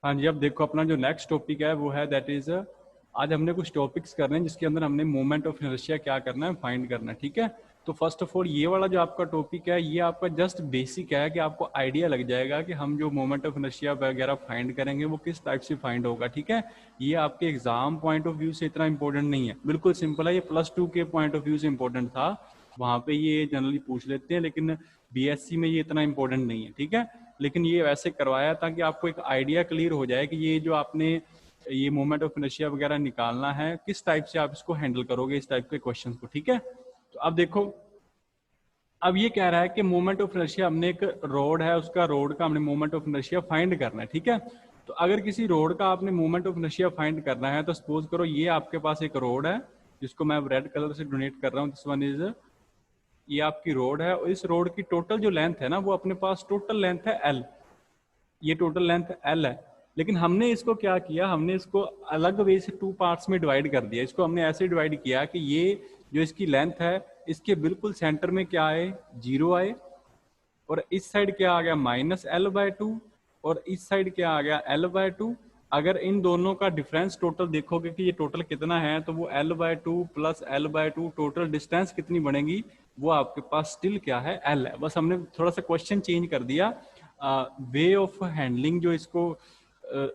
हाँ जी, अब देखो अपना जो नेक्स्ट टॉपिक है वो है दैट इज, आज हमने कुछ टॉपिक्स करने हैं जिसके अंदर हमने मोमेंट ऑफ इनर्शिया क्या करना है, फाइंड करना है। ठीक है, तो फर्स्ट ऑफ ऑल ये वाला जो आपका टॉपिक है ये आपका जस्ट बेसिक है कि आपको आइडिया लग जाएगा कि हम जो मोमेंट ऑफ इनर्शिया वगैरह फाइंड करेंगे वो किस टाइप से फाइंड होगा। ठीक है, ये आपके एग्जाम पॉइंट ऑफ व्यू से इतना इंपॉर्टेंट नहीं है, बिल्कुल सिंपल है। ये +2 के पॉइंट ऑफ व्यू से इंपॉर्टेंट था, वहाँ पे ये जनरली पूछ लेते हैं, लेकिन बीएससी में ये इतना इंपॉर्टेंट नहीं है। ठीक है, लेकिन ये वैसे करवाया ताकि आपको एक आइडिया क्लियर हो जाए कि ये जो आपने ये मोमेंट ऑफ इनर्शिया वगैरह निकालना है किस टाइप से आप इसको हैंडल करोगे, इस टाइप के क्वेश्चंस को। ठीक है, तो अब देखो, अब ये कह रहा है कि मोमेंट ऑफ इनर्शिया, हमने एक रोड है, उसका रोड का हमने मोमेंट ऑफ इनर्शिया फाइंड करना है। ठीक है, तो अगर किसी रोड का आपने मोमेंट ऑफ इनर्शिया फाइंड करना है तो सपोज करो ये आपके पास एक रोड है जिसको मैं रेड कलर से डोनेट कर रहा हूँ, दिस वन इज, ये आपकी रोड है और इस रोड की टोटल जो लेंथ है ना वो अपने पास टोटल लेंथ है L, ये टोटल लेंथ L है। लेकिन हमने इसको क्या किया, हमने इसको अलग वे से 2 पार्ट्स में डिवाइड कर दिया। इसको हमने ऐसे डिवाइड किया कि ये जो इसकी लेंथ है इसके बिल्कुल सेंटर में क्या आए, 0 आए, और इस साइड क्या आ गया -L/2, और इस साइड क्या आ गया L/2। अगर इन दोनों का डिफरेंस टोटल देखोगे कि ये टोटल कितना है, तो वो L/2 + L/2 टोटल डिस्टेंस कितनी बनेगी, वो आपके पास स्टिल क्या है, L है। बस हमने थोड़ा सा क्वेश्चन चेंज कर दिया, वे ऑफ हैंडलिंग, जो इसको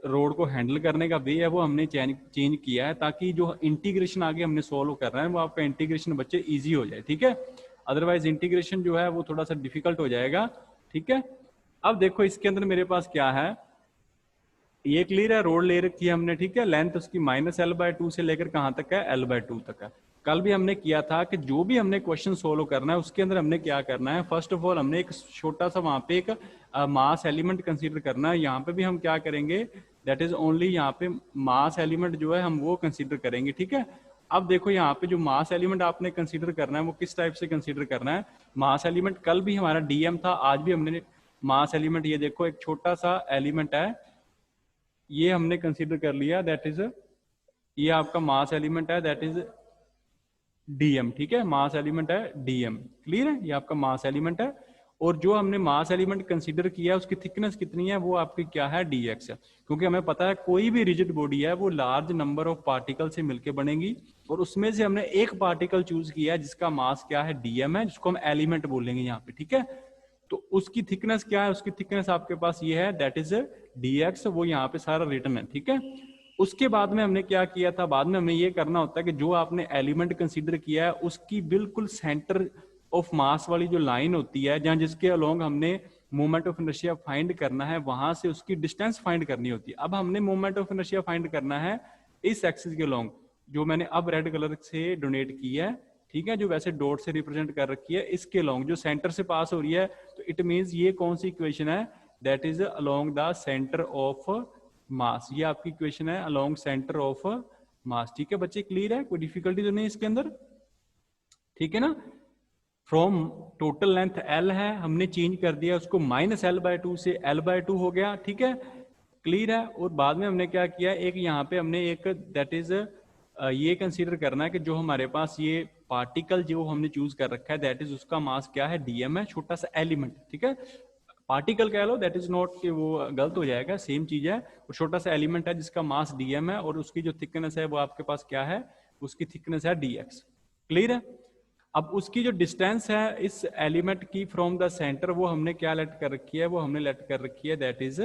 रोड को हैंडल करने का वे है वो हमने चेंज किया है, ताकि जो इंटीग्रेशन आगे हमने सॉल्व कर रहे हैं वो आपका इंटीग्रेशन बच्चे इजी हो जाए। ठीक है, अदरवाइज इंटीग्रेशन जो है वो थोड़ा सा डिफिकल्ट हो जाएगा। ठीक है, अब देखो इसके अंदर मेरे पास क्या है, ये क्लियर है, रोड ले रखी है हमने। ठीक है, लेंथ उसकी -L/2 से लेकर कहां तक है, L/2 तक है। कल भी हमने किया था कि जो भी हमने क्वेश्चन सोल्व करना है उसके अंदर हमने क्या करना है, फर्स्ट ऑफ ऑल हमने एक छोटा सा वहां पे एक मास एलिमेंट कंसीडर करना है। यहाँ पे भी हम क्या करेंगे, दैट इज ओनली यहाँ पे मास एलिमेंट जो है हम वो कंसीडर करेंगे। ठीक है, अब देखो यहाँ पे जो मास एलिमेंट आपने कंसीडर करना है वो किस टाइप से कंसीडर करना है। मास एलिमेंट कल भी हमारा डीएम था, आज भी हमने मास एलिमेंट, ये देखो एक छोटा सा एलिमेंट है, ये हमने कंसीडर कर लिया, दैट इज, ये आपका मास एलिमेंट है, दैट इज डीएम। ठीक है, मास एलिमेंट है डीएम, क्लियर है, ये आपका मास एलिमेंट है। और जो हमने मास एलिमेंट कंसीडर किया है उसकी थिकनेस कितनी है, वो आपकी क्या है, dx है। क्योंकि हमें पता है कोई भी रिजिड बॉडी है वो लार्ज नंबर ऑफ पार्टिकल से मिलकर बनेगी, और उसमें से हमने एक पार्टिकल चूज किया है जिसका मास क्या है, डीएम है, जिसको हम एलिमेंट बोलेंगे यहाँ पे। ठीक है, तो उसकी थिकनेस क्या है, उसकी थिकनेस आपके पास ये है, दैट इज dx, वो यहाँ पे सारा रिटर्न है। ठीक है, उसके बाद में हमने क्या किया था, बाद में हमें ये करना होता है कि जो आपने एलिमेंट कंसीडर किया है उसकी बिल्कुल सेंटर ऑफ मास वाली जो लाइन होती है, जहां जिसके अलोंग हमने मोमेंट ऑफ इनर्शिया फाइंड करना है, वहां से उसकी डिस्टेंस फाइंड करनी होती है। अब हमने मोमेंट ऑफ इनर्शिया फाइंड करना है इस एक्सिस के अलोंग, जो मैंने अब रेड कलर से डोनेट की है। ठीक है, जो वैसे डॉट से रिप्रेजेंट कर रखी है, इसके अलोंग जो सेंटर से पास हो रही है, तो इट मींस ये कौन सी इक्वेशन है, that is along the centre of मास। ये आपकी इक्वेशन है अलोंग सेंटर ऑफ मास। ठीक है बच्चे, क्लियर है, कोई डिफिकल्टी तो नहीं इसके अंदर। ठीक है ना, फ्रॉम टोटल लेंथ L है, हमने चेंज कर दिया उसको -L/2 से L/2 हो गया। ठीक है, क्लियर है। और बाद में हमने क्या किया, एक यहाँ पे हमने एक दैट इज ये कंसीडर करना है कि जो हमारे पास ये पार्टिकल जो हमने चूज कर रखा है, दैट इज उसका मास क्या है, डीएम है, छोटा सा एलिमेंट। ठीक है, पार्टिकल कह लो, दैट इज नॉट कि वो गलत हो जाएगा, सेम चीज है। वो छोटा सा एलिमेंट है जिसका मास डीएम है, और उसकी जो थिकनेस है वो आपके पास क्या है, उसकी थिकनेस है dx। क्लियर है। अब उसकी जो डिस्टेंस है इस एलिमेंट की फ्रॉम द सेंटर, वो हमने क्या लेट कर रखी है, वो हमने लेट कर रखी है, दैट इज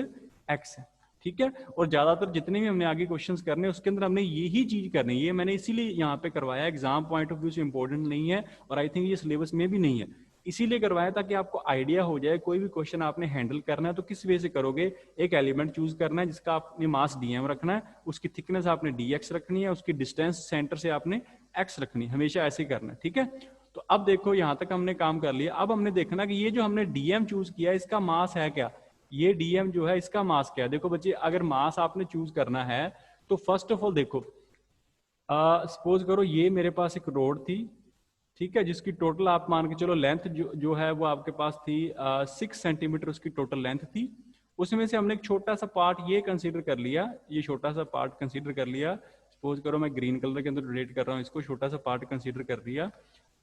x। ठीक है, और ज्यादातर जितने भी हमने आगे क्वेश्चंस करने उसके अंदर हमने यही चीज करनी है। ये मैंने इसीलिए यहाँ पे करवाया, एग्जाम पॉइंट ऑफ व्यू से इंपॉर्टेंट नहीं है, और आई थिंक ये सिलेबस में भी नहीं है, इसीलिए करवाया ताकि आपको आइडिया हो जाए कोई भी क्वेश्चन आपने हैंडल करना है तो किस वे से करोगे। एक एलिमेंट चूज करना है जिसका आपने मास डीएम रखना है, उसकी थिकनेस आपने डीएक्स रखनी है, उसकी डिस्टेंस सेंटर से आपने एक्स रखनी है, हमेशा ऐसे ही करना है। ठीक है, तो अब देखो यहां तक हमने काम कर लिया। अब हमने देखना कि ये जो हमने डीएम चूज किया इसका मास है क्या, ये डीएम जो है इसका मास क्या है। देखो बच्चे, अगर मास आपने चूज करना है तो फर्स्ट ऑफ ऑल देखो, सपोज करो ये मेरे पास एक रोड थी, ठीक है, जिसकी टोटल आप मान के चलो लेंथ जो है वो आपके पास थी 6 सेंटीमीटर, उसकी टोटल लेंथ थी। उसमें से हमने एक छोटा सा पार्ट ये कंसीडर कर लिया, ये छोटा सा पार्ट कंसीडर कर लिया, सपोज करो मैं ग्रीन कलर के अंदर रिलेट कर रहा हूँ, इसको छोटा सा पार्ट कंसीडर कर लिया।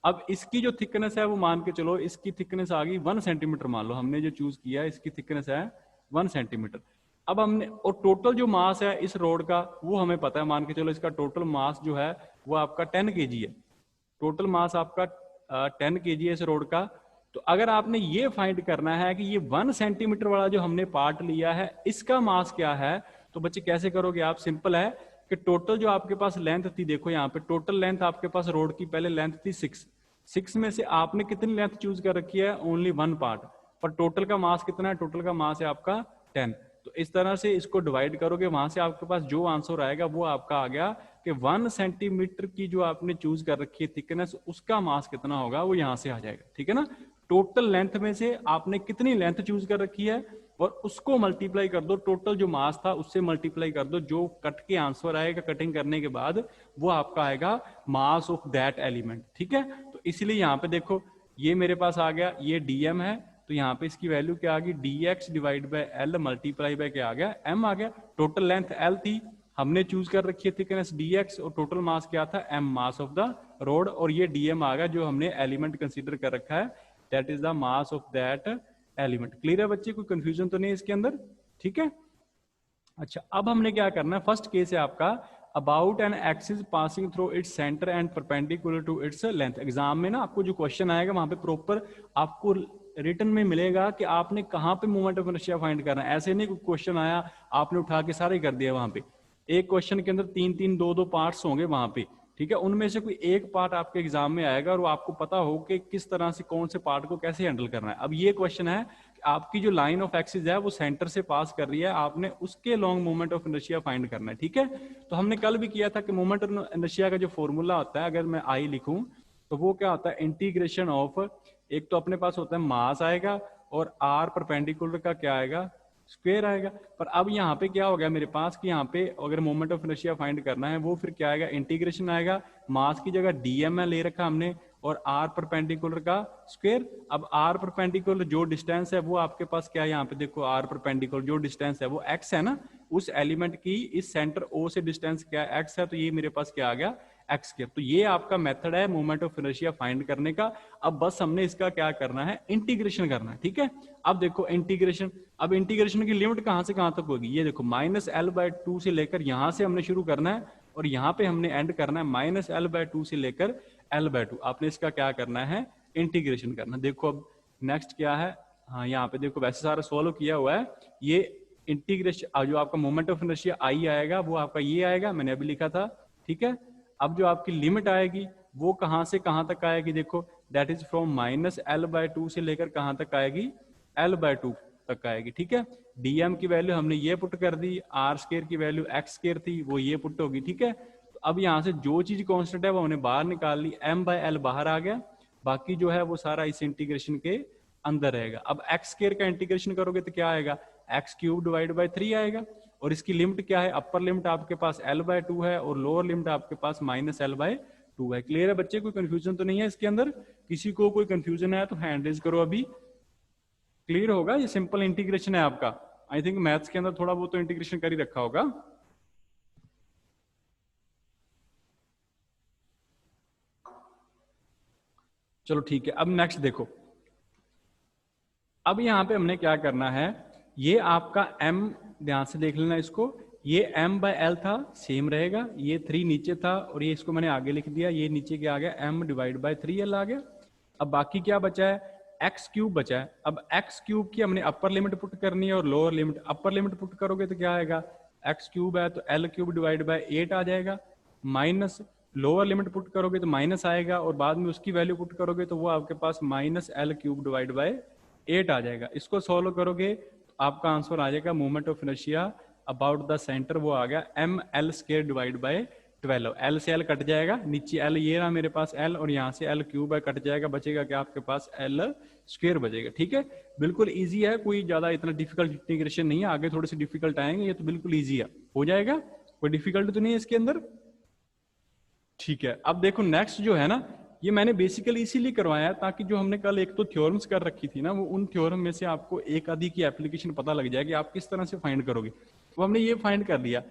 अब इसकी जो थिकनेस है वो मान के चलो, इसकी थिकनेस आ गई 1 सेंटीमीटर, मान लो हमने जो चूज किया इसकी थिकनेस है 1 सेंटीमीटर। अब हमने, और टोटल जो मास है इस रोड का वो हमें पता है, मान के चलो इसका टोटल मास जो है वो आपका 10 kg है, टोटल मास आपका 10 kg है इस रोड का। तो अगर आपने ये फाइंड करना है कि ये 1 सेंटीमीटर वाला जो हमने पार्ट लिया है इसका मास क्या है, तो बच्चे कैसे करोगे आप, सिंपल है कि टोटल जो आपके पास लेंथ थी, देखो यहाँ पे टोटल लेंथ आपके पास रोड की पहले लेंथ थी 6 में से आपने कितनी लेंथ चूज कर रखी है, ओनली 1 पार्ट, पर टोटल का मास कितना है, टोटल का मास है आपका 10। तो इस तरह से इसको डिवाइड करोगे, वहां से आपके पास जो आंसर आएगा वो आपका आ गया कि 1 सेंटीमीटर की जो आपने चूज कर रखी है थिकनेस, उसका मास कितना होगा वो यहां से आ जाएगा, ठीक है ना। टोटल लेंथ में से आपने कितनी लेंथ चूज कर रखी है और उसको मल्टीप्लाई कर दो, टोटल जो मास था उससे मल्टीप्लाई कर दो, जो कट के आंसर आएगा कटिंग करने के बाद वो आपका आएगा मास ऑफ दैट एलिमेंट, ठीक है। तो इसलिए यहाँ पे देखो ये मेरे पास आ गया, ये डीएम है, तो यहाँ पे इसकी वैल्यू क्या आ गई, dx divide by L multiply by क्या आ गया, m आ गया। टोटल लेंथ l थी, हमने चूज कर रखी है थिकनेस dx, और टोटल मास क्या था, m, mass of the road, और ये dm आ गया जो हमने एलिमेंट कंसीडर कर रखा है, that is the mass of that element. Clear है बच्चे, कोई कंफ्यूजन तो नहीं है इसके अंदर, ठीक है। अच्छा, अब हमने क्या करना है, फर्स्ट केस है आपका about an axis passing through its centre and perpendicular to its length. Exam में ना आपको जो क्वेश्चन आएगा वहां पे प्रॉपर आपको रिटर्न में मिलेगा कि आपने कहां पे मोमेंट ऑफ इनर्शिया फाइंड करना है। ऐसे नहीं कोई क्वेश्चन आया आपने उठा के सारे कर दिया, वहां पे एक क्वेश्चन के अंदर 3-3 2-2 पार्ट्स होंगे वहां पे, ठीक है। उनमें से कोई एक पार्ट आपके एग्जाम में आएगा और वो आपको पता हो कि किस तरह से कौन से पार्ट को कैसे हैंडल करना है। अब ये क्वेश्चन है कि आपकी जो लाइन ऑफ एक्सिस है वो सेंटर से पास कर रही है, आपने उसके long moment of inertia find करना है, ठीक है। तो हमने कल भी किया था कि मोमेंट ऑफ इनर्शिया का जो फॉर्मूला होता है, अगर मैं आई लिखूं तो वो क्या होता है, इंटीग्रेशन ऑफ, एक तो अपने पास होता है मास आएगा और आर परपेंडिकुलर का क्या आएगा, स्क्वायर आएगा। पर अब यहाँ पे क्या हो गया मेरे पास कि यहाँ पे अगर मोमेंट ऑफ इनर्शिया फाइंड करना है वो फिर क्या आएगा, इंटीग्रेशन आएगा, मास की जगह डीएम ले रखा हमने और आर परपेंडिकुलर का स्क्वायर। अब आर परपेंडिकुलर जो डिस्टेंस है वो आपके पास क्या है, यहाँ पे देखो आर परपेंडिकुलर जो डिस्टेंस है वो एक्स है ना, उस एलिमेंट की इस सेंटर ओ से डिस्टेंस क्या है, एक्स है, तो ये मेरे पास क्या आ गया, एक्स स्क्वायर। तो ये आपका मेथड है मोमेंट ऑफ इनर्शिया फाइंड करने का। अब बस हमने इसका क्या करना है, इंटीग्रेशन करना है, ठीक है। अब देखो इंटीग्रेशन, अब इंटीग्रेशन की लिमिट कहां से कहां तक होगी, ये देखो -l/2 से लेकर यहां से हमने शुरू करना है और यहां पे हमने एंड करना है -l/2 से लेकर l/2। आपने इसका क्या करना है, इंटीग्रेशन करना। देखो अब नेक्स्ट क्या है, हाँ यहाँ पे देखो वैसे सारा सोल्व किया हुआ है। ये इंटीग्रेशन जो आपका मोमेंट ऑफ इनर्शिया आई आएगा वो आपका ये आएगा, मैंने अभी लिखा था, ठीक है। अब जो आपकी लिमिट आएगी वो कहां से कहां तक आएगी, देखो दैट इज फ्रॉम -l/2 से लेकर कहां तक आएगी, l/2 तक आएगी, ठीक है। डीएम की वैल्यू हमने ये पुट कर दी, आर स्क्वायर की वैल्यू एक्स स्क्वायर थी वो ये पुट होगी, ठीक है। तो अब यहाँ से जो चीज कांस्टेंट है वो हमने बाहर निकाल ली, m/l बाहर आ गया, बाकी जो है वो सारा इस इंटीग्रेशन के अंदर रहेगा। अब एक्स स्क्वायर का इंटीग्रेशन करोगे तो क्या आएगा, x³ डिवाइड बाई 3 आएगा, और इसकी लिमिट क्या है, अपर लिमिट आपके पास l/2 है और लोअर लिमिट आपके पास -l/2 है। क्लियर है बच्चे, कोई कंफ्यूजन तो नहीं है इसके अंदर, किसी को कोई कंफ्यूजन है तो हैंड रेज करो, अभी क्लियर होगा। ये सिंपल इंटीग्रेशन है आपका, आई थिंक मैथ्स के अंदर थोड़ा बहुत तो इंटीग्रेशन कर ही रखा होगा। चलो ठीक है, अब नेक्स्ट देखो, अब यहां पे हमने क्या करना है, ये आपका m, ध्यान से देख लेना इसको, ये m/l था सेम रहेगा, ये 3 नीचे था और ये इसको मैंने आगे लिख दिया, ये नीचे क्या आ गया, m डिवाइड बाई 3l आ गया। अब बाकी क्या बचा है, x³ बचा है। अब x³ की हमने अपर लिमिट पुट करनी है और lower limit, upper limit put करोगे तो क्या आएगा, x³ है तो l³ डिवाइड बाई 8 आ जाएगा, माइनस लोअर लिमिट पुट करोगे तो माइनस आएगा और बाद में उसकी वैल्यू पुट करोगे तो वो आपके पास -l³ डिवाइड बाई 8 आ जाएगा। इसको सॉल्व करोगे तो आपका आंसर आ जाएगा moment of inertia about the centre, वो आ गया ml² डिवाइड बाई 12। l से l कट जाएगा, नीचे l ये रहा मेरे पास l और यहाँ से l³ कट जाएगा, बचेगा क्या आपके पास l² बचेगा, ठीक है। बिल्कुल इजी है, कोई ज्यादा इतना डिफिकल्ट इंटीग्रेशन नहीं है, आगे थोड़े से डिफिकल्ट आएंगे, ये तो बिल्कुल इजी है, हो जाएगा, कोई डिफिकल्ट तो नहीं है इसके अंदर, ठीक है। अब देखो नेक्स्ट जो है ना, ये मैंने बेसिकली इसीलिए करवाया ताकि जो हमने कल एक तो थ्योरम्स कर रखी थी ना, वो उन थ्योरम में से आपको एक आधी की एप्लीकेशन पता लग जाएगी, आप किस तरह से फाइंड करोगे। तो हमने ये फाइंड कर लिया।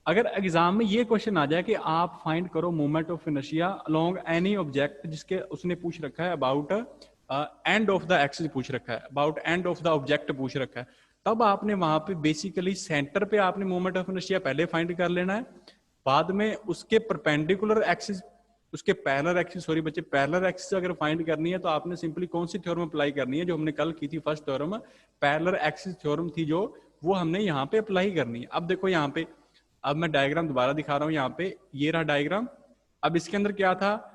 अगर एग्जाम में ये क्वेश्चन आ जाए कि आप फाइंड करो moment of inertia along any object, जिसके उसने पूछ रखा है about end of the axis पूछ रखा है, about end of the object पूछ रखा है, तब आपने वहां पे बेसिकली सेंटर पे आपने मोमेंट ऑफ इनर्शिया पहले फाइंड कर लेना है, बाद में उसके परपेंडिकुलर एक्सिस, उसके पैरेलल एक्सिस, सॉरी बच्चे, पैरेलल एक्सिस अगर फाइंड करनी है तो आपने सिंपली कौन सी थ्योरम अप्लाई करनी है, जो हमने कल की थी first theorem, parallel axis theorem थी जो, वो हमने यहाँ पे अप्लाई करनी है। अब देखो यहाँ पे, अब मैं डायग्राम दोबारा दिखा रहा हूँ, यहाँ पे ये रहा डायग्राम। अब इसके अंदर क्या था,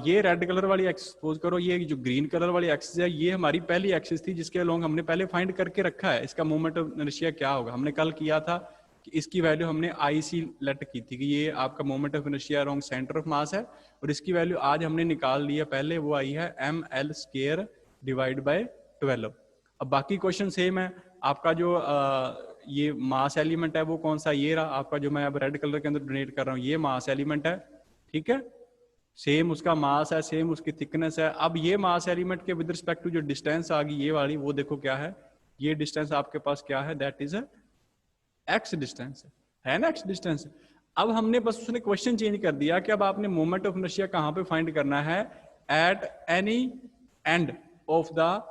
ये रेड कलर वाली एक्सिस, सपोज करो ये जो ग्रीन कलर वाली एक्सिस है, ये हमारी पहली एक्सिस थी जिसके अलोंग हमने पहले फाइंड करके रखा है इसका मोमेंट ऑफ इनर्शिया क्या होगा। हमने कल किया था कि इसकी वैल्यू हमने आई सी लेट की थी कि ये आपका moment of inertia along centre of मास है, और इसकी वैल्यू आज हमने निकाल लिया पहले, वो आई है ml² डिवाइड बाय 12। अब बाकी क्वेश्चन सेम है। आपका जो ये मास एलिमेंट है वो कौन सा, ये रहा आपका, जो मैं अब रेड कलर के अंदर डोनेट कर रहा हूँ, ये मास एलिमेंट है, ठीक है, सेम उसका मास है, सेम उसकी थिकनेस है। अब ये मास एलिमेंट के विद रिस्पेक्ट टू जो डिस्टेंस आ गई ये वाली, वो देखो क्या है, ये डिस्टेंस आपके पास क्या है, दैट इज एक्स डिस्टेंस है ना, एक्स डिस्टेंस। अब हमने बस उसने क्वेश्चन चेंज कर दिया कि अब आपने मोमेंट ऑफ इनर्शिया कहां पे फाइंड करना है, at any end of the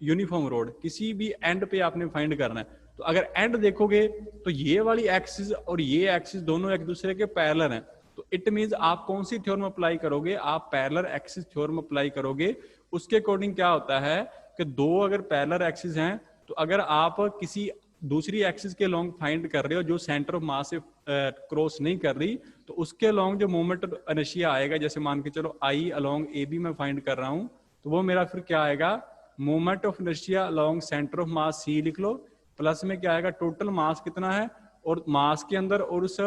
uniform road, किसी भी एंड पे आपने फाइंड करना है। तो अगर एंड देखोगे तो ये वाली एक्सिस और ये एक्सिस दोनों एक दूसरे के पैरेलल हैं, तो इट मींस आप कौन सी थ्योरम अप्लाई करोगे, आप पैरेलल एक्सिस थ्योरम अप्लाई करोगे। उसके अकॉर्डिंग क्या होता है कि दो अगर पैरेलल एक्सिस हैं, तो अगर आप किसी दूसरी एक्सिस के लॉन्ग फाइंड कर रहे हो जो सेंटर ऑफ मास से क्रॉस नहीं कर रही, तो उसके लॉन्ग जो मोमेंट ऑफ इनर्शिया आएगा, जैसे मान के चलो आई अलोंग ए बी मैं फाइंड कर रहा हूं, तो वो मेरा फिर क्या आएगा, moment of inertia along centre of mass C लिख लो, प्लस में क्या आएगा, टोटल मास कितना है, और मास के अंदर और उस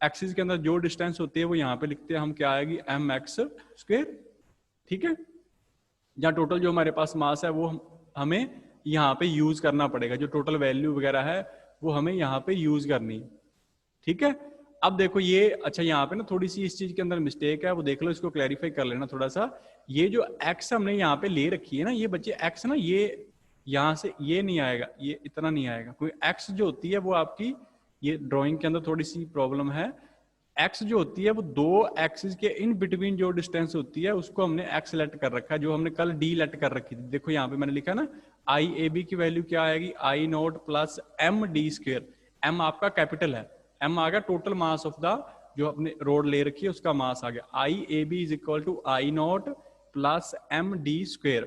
एक्सिस के अंदर जो डिस्टेंस होती है वो यहाँ पे लिखते हैं हम, क्या आएगी, mx², ठीक है। जहाँ टोटल जो हमारे पास मास है वो हमें यहाँ पे यूज करना पड़ेगा, जो टोटल वैल्यू वगैरह है वो हमें यहाँ पे यूज करनी है, ठीक है। अब देखो ये, अच्छा यहाँ पे ना थोड़ी सी इस चीज के अंदर मिस्टेक है, वो देख लो, इसको क्लैरिफाई कर लेना थोड़ा सा। ये जो x हमने यहाँ पे ले रखी है ना, ये बच्चे x ना, ये यहाँ से ये नहीं आएगा, ये इतना नहीं आएगा, कोई x जो होती है वो आपकी, ये ड्राइंग के अंदर थोड़ी सी प्रॉब्लम है, x जो होती है वो दो एक्सिस के इन बिटवीन जो डिस्टेंस होती है उसको हमने x लेट कर रखा है, जो हमने कल d लेट कर रखी थी। देखो यहाँ पे मैंने लिखा ना, आई ए बी की वैल्यू क्या आएगी, आई नॉट प्लस md², m आपका कैपिटल है, m आ गया टोटल मास ऑफ द जो अपने रोड ले रखी है उसका मास आ गया, I A B is equal to I not plus md²।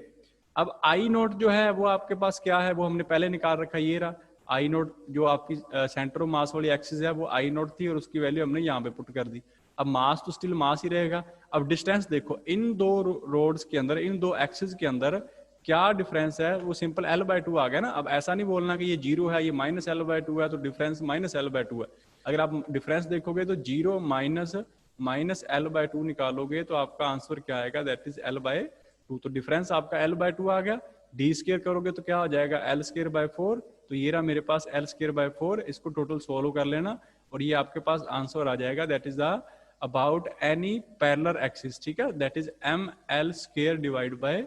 अब आई नॉट जो है वो आपके पास क्या है, वो हमने पहले निकाल रखा है, ये रहा आई नोट, जो आपकी सेंटर ऑफ मास वाली एक्सिस है वो आई नोट थी, और उसकी वैल्यू हमने यहाँ पे पुट कर दी। अब मास तो स्टिल मास ही रहेगा। अब डिस्टेंस देखो, इन दो रोड्स के अंदर, इन दो एक्सिस के अंदर क्या डिफरेंस है, वो सिंपल l/2 आ गया ना। अब ऐसा नहीं बोलना कि ये 0 है, ये -l/2 है, तो डिफरेंस -l/2 है। अगर आप डिफरेंस देखोगे तो 0 माइनस l/2 निकालोगे तो आपका आंसर क्या आएगा, दैट इज l/2। तो डिफरेंस आपका l/2 आ गया, d² करोगे तो क्या हो जाएगा, l²/4। तो ये रहा मेरे पास l²/4, इसको टोटल सोल्व कर लेना और ये आपके पास आंसर आ जाएगा, that is the about any parallel axis, ठीक है, that is ml² divide by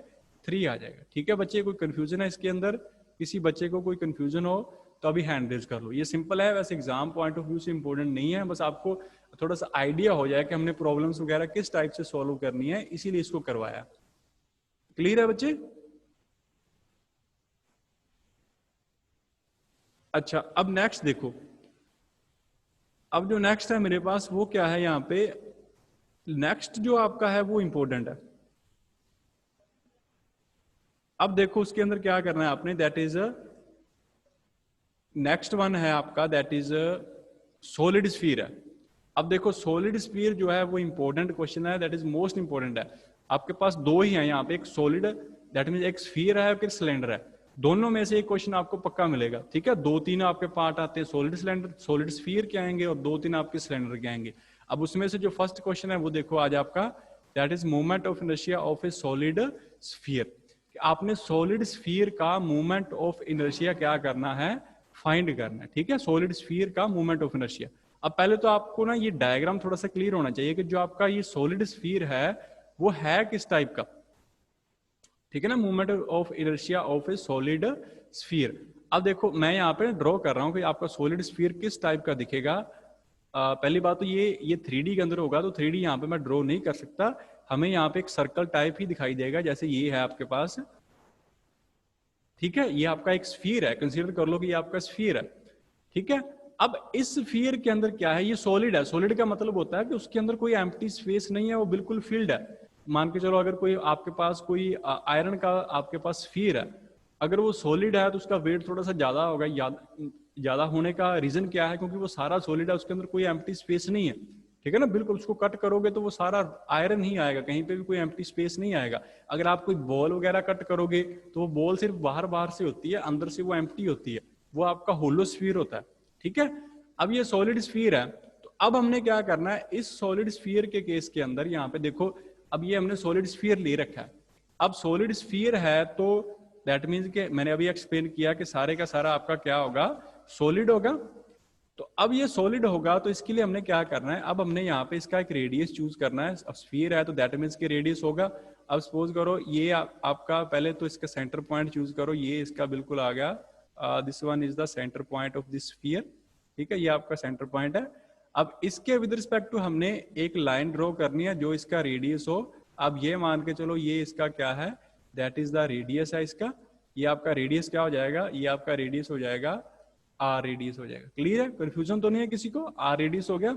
3 आ जाएगा। ठीक है बच्चे, कोई कंफ्यूजन है इसके अंदर, किसी बच्चे को कोई कंफ्यूजन हो तो अभी हैंड रेज कर लो। ये सिंपल है, वैसे एग्जाम पॉइंट ऑफ व्यू से इंपॉर्टेंट नहीं है, बस आपको थोड़ा सा आइडिया हो जाए कि हमने प्रॉब्लम्स वगैरह किस टाइप से सोल्व करनी है, इसीलिए इसको करवाया। क्लियर है बच्चे? अच्छा, अब नेक्स्ट देखो, अब जो नेक्स्ट है मेरे पास वो क्या है, यहाँ पे नेक्स्ट जो आपका है वो इंपॉर्टेंट है। अब देखो उसके अंदर क्या करना है आपने, दैट इज नेक्स्ट वन है आपका, दैट इज सॉलिड स्फीयर है। अब देखो सॉलिड स्फीयर जो है वो इंपॉर्टेंट क्वेश्चन है, दैट इज मोस्ट इंपॉर्टेंट है। आपके पास दो ही है यहाँ पे, एक सॉलिड दैट मीन एक स्फीयर है, फिर सिलेंडर है, दोनों में से एक क्वेश्चन आपको पक्का मिलेगा। ठीक है, 2-3 आपके पार्ट आते हैं, सॉलिड सिलेंडर, सॉलिड स्फीयर के आएंगे और 2-3 आपके सिलेंडर के आएंगे। अब उसमें से जो फर्स्ट क्वेश्चन है वो देखो आज आपका, that is moment of inertia of A solid sphere. आपने सॉलिड स्फीयर का मोमेंट ऑफ इनर्शिया क्या करना है, फाइंड करना है। ठीक है, सॉलिड स्फीयर का मोमेंट ऑफ इनर्शिया। अब पहले तो आपको ना ये डायग्राम थोड़ा सा क्लियर होना चाहिए कि जो आपका ये सॉलिड स्फीयर है वो है किस टाइप का। ठीक है ना, movement of inertia of A solid sphere. अब देखो मैं यहाँ पे ड्रॉ कर रहा हूँ कि आपका सॉलिड स्फीयर किस टाइप का दिखेगा। पहली बात तो ये 3D के अंदर होगा, तो 3D यहाँ पे मैं ड्रॉ नहीं कर सकता, हमें यहाँ पे एक सर्कल टाइप ही दिखाई देगा, जैसे ये है आपके पास। ठीक है, ये आपका एक स्फीयर है, कंसीडर कर लो कि ये आपका स्फीयर है, ठीक है। अब इस स्फीयर के अंदर क्या है, ये सॉलिड है। सॉलिड का मतलब होता है कि उसके अंदर कोई एम्प्टी स्पेस नहीं है, वो बिल्कुल फिल्ड है। मान के चलो अगर कोई आपके पास कोई आयरन का आपके पास स्फीयर है, अगर वो सॉलिड है तो उसका वेट थोड़ा सा ज्यादा होगा। ज्यादा होने का रीजन क्या है, क्योंकि वो सारा सॉलिड है, उसके अंदर कोई एम्प्टी स्पेस नहीं है, ठीक है ना। बिल्कुल उसको कट करोगे तो वो सारा आयरन ही आएगा, कहीं पे भी कोई एम्प्टी स्पेस नहीं आएगा। अगर आप कोई बॉल वगैरह कट करोगे तो वो बॉल सिर्फ बाहर बाहर से होती है, अंदर से वो एम्प्टी होती है, वो आपका होलो स्फीयर होता है, ठीक है। अब ये सॉलिड स्फीयर है, तो अब हमने क्या करना है, इस सॉलिड स्फीयर के केस के अंदर यहाँ पे देखो, अब ये हमने सॉलिड स्फीयर ले रखा है। अब सॉलिड स्फीयर है तो दैट मीन्स कि मैंने अभी एक्सप्लेन किया कि सारे का सारा आपका क्या होगा, सॉलिड होगा। तो अब ये सॉलिड होगा तो इसके लिए हमने क्या करना है, अब हमने यहाँ पे इसका एक रेडियस चूज करना है। अब स्फीयर है तो दैट मीन्स के रेडियस होगा। अब सपोज करो ये आपका पहले तो इसका सेंटर पॉइंट चूज करो, ये इसका बिल्कुल आ गया, this one is the centre point of this sphere, ठीक है, ये आपका सेंटर पॉइंट है। अब इसके विद रिस्पेक्ट टू हमने एक लाइन ड्रॉ करनी है जो इसका रेडियस हो। अब ये मान के चलो ये इसका क्या है, दैट इज द रेडियस है इसका। ये आपका रेडियस क्या हो जाएगा, ये आपका रेडियस हो जाएगा आर रेडियस हो जाएगा। क्लियर है, कंफ्यूजन तो नहीं है किसी को, आर रेडियस हो गया।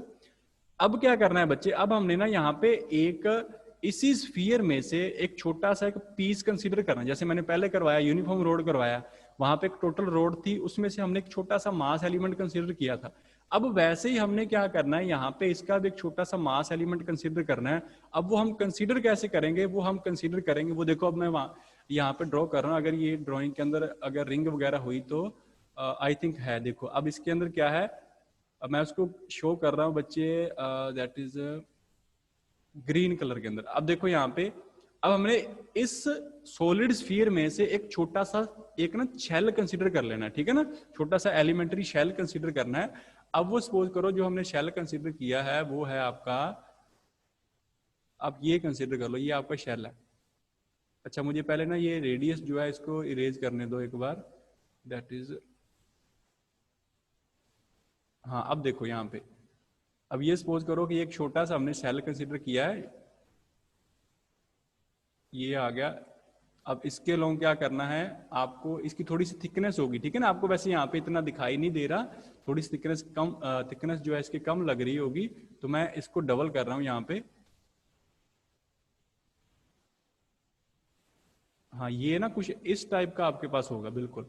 अब क्या करना है बच्चे, अब हमने ना यहाँ पे एक इसी स्फीयर में से एक छोटा सा एक पीस कंसीडर करना है। जैसे मैंने पहले करवाया, यूनिफॉर्म रोड करवाया, वहां पे एक टोटल रोड थी, उसमें से हमने एक छोटा सा मास एलिमेंट कंसीडर किया था। अब वैसे ही हमने क्या करना है, यहाँ पे इसका भी एक छोटा सा मास एलिमेंट कंसीडर करना है। अब वो हम कंसीडर कैसे करेंगे, वो हम कंसीडर करेंगे, वो देखो अब मैं यहाँ पे ड्रॉ कर रहा हूँ। अगर ये ड्रॉइंग के अंदर अगर रिंग वगैरह हुई तो आई थिंक है, देखो अब इसके अंदर क्या है, मैं उसको शो कर रहा हूँ बच्चे, दैट इज ग्रीन कलर के अंदर। अब देखो यहाँ पे, अब हमने इस सॉलिड स्फीयर में से एक छोटा सा एक ना शेल कंसीडर कर लेना है, ठीक है ना, छोटा सा एलिमेंट्री शेल कंसीडर करना है। अब वो सपोज करो जो हमने शेल कंसीडर किया है वो है आपका, अब ये कंसीडर कर लो, ये आपका शेल है। अच्छा मुझे पहले ना ये रेडियस जो है इसको इरेज करने दो एक बार, दैट इज, हाँ अब देखो यहाँ पे, अब ये सपोज करो कि एक छोटा सा हमने शेल कंसीडर किया है, ये आ गया। अब इसके लॉन्ग क्या करना है आपको, इसकी थोड़ी सी थिकनेस होगी, ठीक है ना, आपको वैसे यहाँ पे इतना दिखाई नहीं दे रहा, थोड़ी सी थिकनेस कम, थिकनेस जो है इसकी कम लग रही होगी, तो मैं इसको डबल कर रहा हूँ यहाँ पे। हाँ ये ना कुछ इस टाइप का आपके पास होगा बिल्कुल,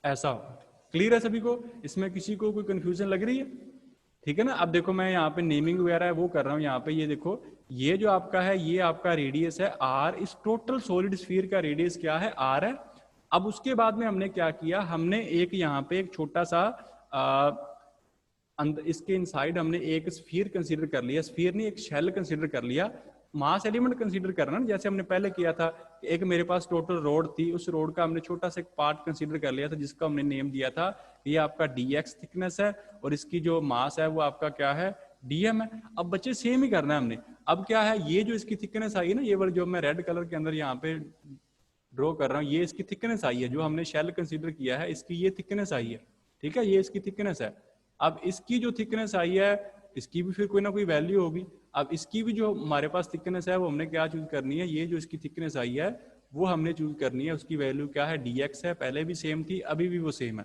ऐसा। क्लियर है सभी को, इसमें किसी को कोई कंफ्यूजन लग रही है, ठीक है ना। अब देखो मैं यहाँ पे नेमिंग वगैरह है वो कर रहा हूँ यहाँ पे, ये देखो ये जो आपका है ये आपका रेडियस है आर, इस टोटल सॉलिड स्फीयर का रेडियस क्या है, आर है। अब उसके बाद में हमने क्या किया, हमने एक यहाँ पे एक छोटा सा इसके इनसाइड हमने एक स्फीयर कंसीडर कर लिया, स्फीयर नहीं एक शेल कंसीडर कर लिया। मास एलिमेंट कंसीडर करना ना, जैसे हमने पहले किया था, एक मेरे पास टोटल रोड थी, उस रोड का हमने छोटा सा एक पार्ट कंसीडर कर लिया था जिसका हमने नेम दिया था, ये आपका dx थिकनेस है और इसकी जो मास है वो आपका क्या है, dm है। अब बच्चे सेम ही करना है हमने। अब क्या है, ये जो इसकी थिकनेस आई है ना, ये वाली जो मैं रेड कलर के अंदर यहाँ पे ड्रॉ कर रहा हूँ, ये इसकी थिकनेस आई है, जो हमने शेल कंसीडर किया है इसकी ये थिकनेस आई है, ठीक है, ये इसकी थिकनेस है। अब इसकी जो थिकनेस आई है इसकी भी फिर कोई ना कोई वैल्यू होगी। अब इसकी भी जो हमारे पास थिकनेस है वो हमने क्या चूज करनी है, ये जो इसकी थिकनेस आई है वो हमने चूज करनी है, उसकी वैल्यू क्या है, dx है, पहले भी सेम थी अभी भी वो सेम है।